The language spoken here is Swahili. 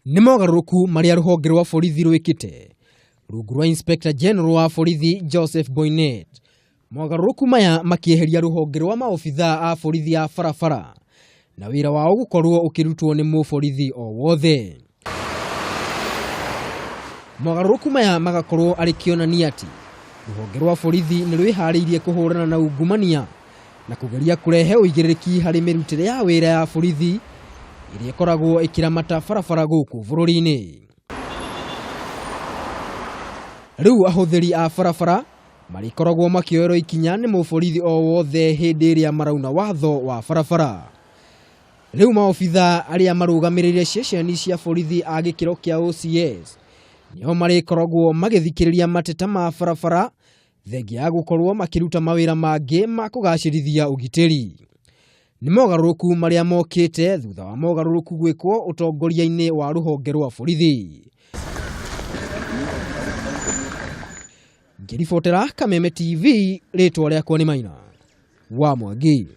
Nĩ mogarũrũku marĩa rũhonge rwa borithi rwĩkĩte rungu rwa Inspector General wa borithi Joseph Boynet. Mogarũrũku maya makĩeheria rũhonge rwa maobithaa a borithi a barabara na wĩra wao gũkorwo ũkĩrutwo nĩ mũborithi o wothe. Mogarũrũku maya magakorwo arĩ kĩonania atĩ rũhonge rwa borithi nĩ rwĩharĩirie kũhũrana na ungumania na kũgeria kũrehe ũigĩrĩrĩki harĩ mĩrutĩre ya wĩra ya borithi ĩrĩa ĩkoragwo ĩkĩramata barabara gũkũ bũrũri-inĩ. Rĩu ahũthĩri a barabara marĩkoragwo makĩoerwo ikinya nĩ mũborithi o wothe hĩndĩ ĩrĩa marauna watho wa barabara. Rĩu maobithaa arĩa marũgamĩrĩire ceceni cia borithi a gĩkĩro kĩa OCS nĩo marĩkoragwo magĩthikĩrĩria mateta ma barabara thengia ya gũkorwo makĩruta mawĩra mangĩ ma kũgacĩrithia ũgitĩri. Nĩ mogarũrũku marĩa mokĩte thutha wa mogarũrũku gwĩkwo ũtongoria-inĩ wa rũhonge rwa borithi. Ngĩribotera Kameme TV, rĩtwa rĩakwa nĩ Maina wa Mwangi.